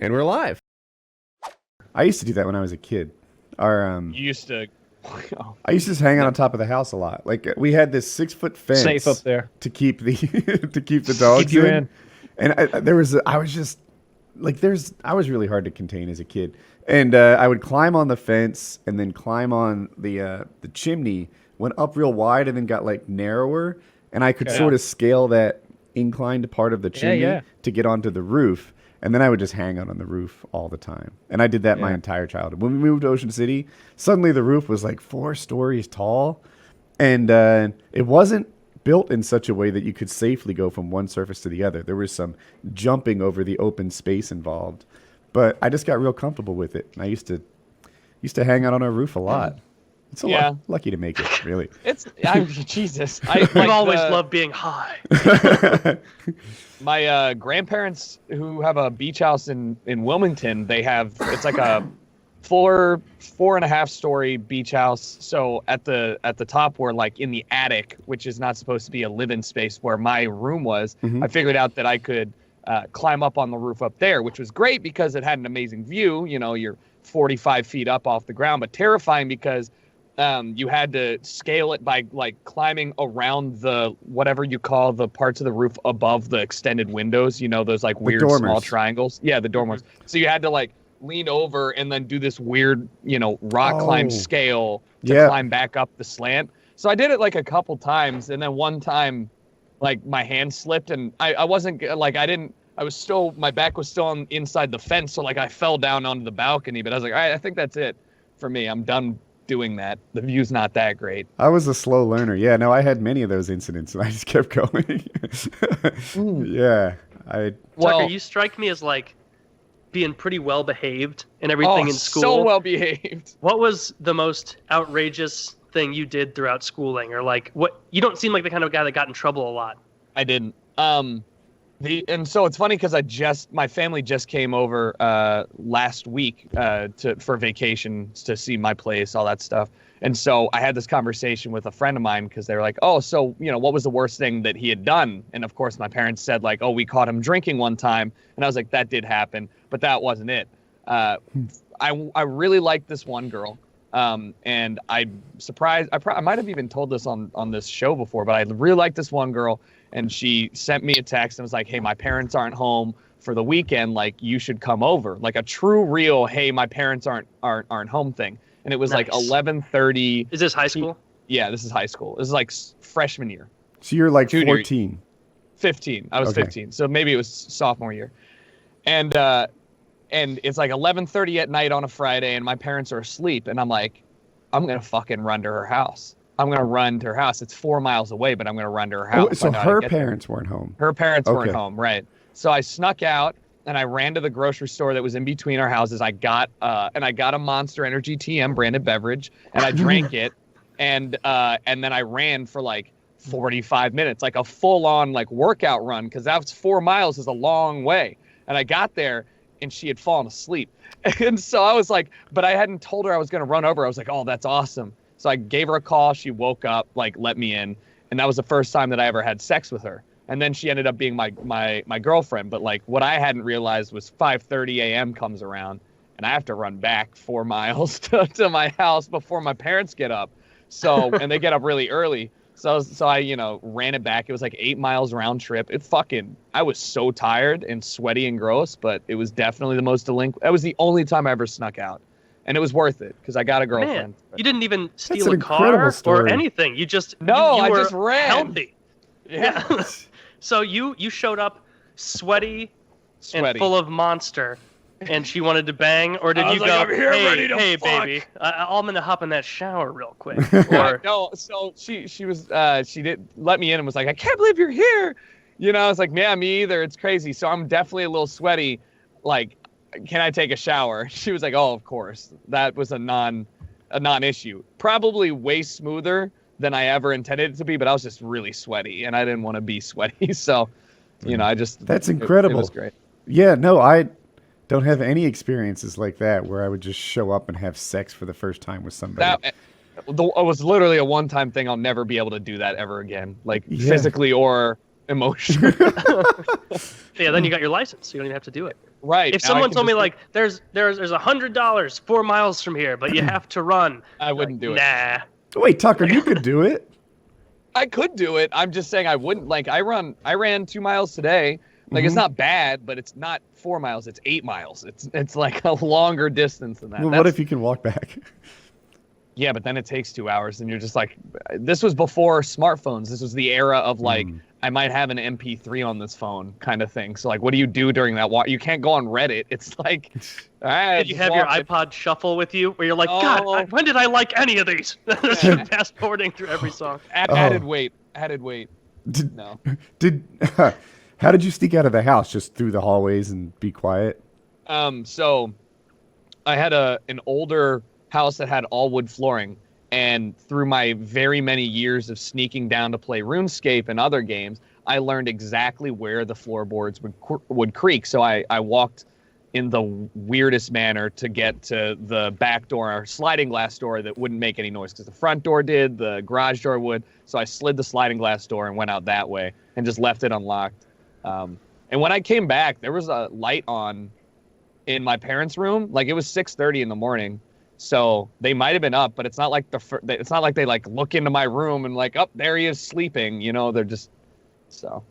And we're live. I used to do that when I was a kid. You used to. I used to just hang out on top of the house a lot. Like we had this 6-foot fence Safe up there to keep the to keep the dogs keep you in. And I was really hard to contain as a kid. And I would climb on the fence and then climb on the chimney. Went up real wide and then got like narrower, and I could sort of scale that inclined part of the chimney to get onto the roof. And then I would just hang out on the roof all the time. And I did that my entire childhood. When we moved to Ocean City, suddenly the roof was like 4 stories tall. And it wasn't built in such a way that you could safely go from one surface to the other. There was some jumping over the open space involved. But I just got real comfortable with it. And I used to hang out on our roof a lot. It's lucky to make it, really. Jesus. I've always loved being high. My grandparents, who have a beach house in Wilmington, it's like a 4.5 story beach house. So at the top, we're like in the attic, which is not supposed to be a live-in space where my room was. I figured out that I could climb up on the roof up there, which was great because it had an amazing view. You know, you're 45 feet up off the ground, but terrifying because you had to scale it by like climbing around the whatever you call the parts of the roof above the extended windows. You know, those like weird small triangles. Yeah, the dormers. So you had to like lean over and then do this weird, rock climb scale to climb back up the slant. So I did it like a couple times, and then one time, like my hand slipped and I wasn't like my back was still on inside the fence, so like I fell down onto the balcony. But I was like, all right, I think that's it for me. I'm done doing that. The view's not that great. I was a slow learner. Yeah, no, I had many of those incidents and I just kept going. Yeah. Tucker, you strike me as like being pretty well behaved and everything in school. So well behaved. What was the most outrageous thing you did throughout schooling? Or like what, you don't seem like the kind of guy that got in trouble a lot. I didn't. And so it's funny because my family just came over last week for vacation to see my place, all that stuff. And so I had this conversation with a friend of mine because they were like, oh, so, what was the worst thing that he had done? And of course, my parents said like, oh, we caught him drinking one time. And I was like, that did happen, but that wasn't it. I really liked this one girl. And I'm surprised, I might have even told this on this show before, but I really liked this one girl. And she sent me a text and was like, hey, my parents aren't home for the weekend. Like, you should come over. Like a true, real, hey, my parents aren't home thing. And it was like 11:30. Is this high school? Yeah, this is high school. This is like freshman year. So you're like 14. 15. I was 15. So maybe it was sophomore year. And it's like 11:30 at night on a Friday and my parents are asleep. And I'm like, I'm going to fucking run to her house. I'm going to run to her house. It's 4 miles away, but I'm going to run to her house. Oh, so her parents weren't home. Her parents weren't home, right. So I snuck out and I ran to the grocery store that was in between our houses. I got a Monster Energy TM branded beverage and I drank it. And then I ran for like 45 minutes, like a full on like workout run. Cause that's 4 miles is a long way. And I got there and she had fallen asleep. And so I was like, but I hadn't told her I was going to run over. I was like, oh, that's awesome. So I gave her a call. She woke up, like let me in. And that was the first time that I ever had sex with her. And then she ended up being my girlfriend. But like what I hadn't realized was 5:30 a.m. comes around and I have to run back 4 miles to my house before my parents get up. So, and they get up really early. So I, ran it back. It was like 8 miles round trip. I was so tired and sweaty and gross, but it was definitely the most delinquent. That was the only time I ever snuck out. And it was worth it because I got a girlfriend. Man, you didn't even steal a car or anything. You just I just ran. Healthy. Yeah. So you showed up sweaty and full of Monster, and she wanted to bang, or did you go, I'm here, hey baby, I'm gonna hop in that shower real quick? Or no, so she did let me in and was like, I can't believe you're here. I was like, yeah, me either. It's crazy. So I'm definitely a little sweaty. Like, can I take a shower? She was like, oh, of course. That was a non-issue. Probably way smoother than I ever intended it to be, but I was just really sweaty and I didn't want to be sweaty. So, That's incredible. It was great. Yeah, no, I don't have any experiences like that where I would just show up and have sex for the first time with somebody. It was literally a one-time thing. I'll never be able to do that ever again. Like physically or emotion. Yeah, then you got your license. You don't even have to do it. Right. If now I someone can told me just- like there's $100 4 miles from here, but you have to run, I wouldn't do it. Nah. Wait, Tucker, you could do it. I could do it. I'm just saying I wouldn't. Like I ran 2 miles today. Like it's not bad, but it's not 4 miles. It's 8 miles. It's like a longer distance than that. Well, what if you can walk back? Yeah, but then it takes 2 hours, and you're just like, this was before smartphones. This was the era of like, I might have an MP3 on this phone kind of thing. So like, what do you do during that walk? You can't go on Reddit. It's like, all right. Did you have your iPod Shuffle with you, where you're like, God, when did I like any of these? Just fast forwarding through every song. Added weight. No. How did you sneak out of the house? Just through the hallways and be quiet? So I had an older house that had all wood flooring, and through my very many years of sneaking down to play RuneScape and other games, I learned exactly where the floorboards would creak. So I walked in the weirdest manner to get to the back door, or sliding glass door that wouldn't make any noise because the front door did, the garage door would. So I slid the sliding glass door and went out that way and just left it unlocked. And when I came back, there was a light on in my parents' room. Like it was 6:30 in the morning. So they might have been up, but it's not like it's not like they like look into my room and like, oh, there he is sleeping. You know, they're just so.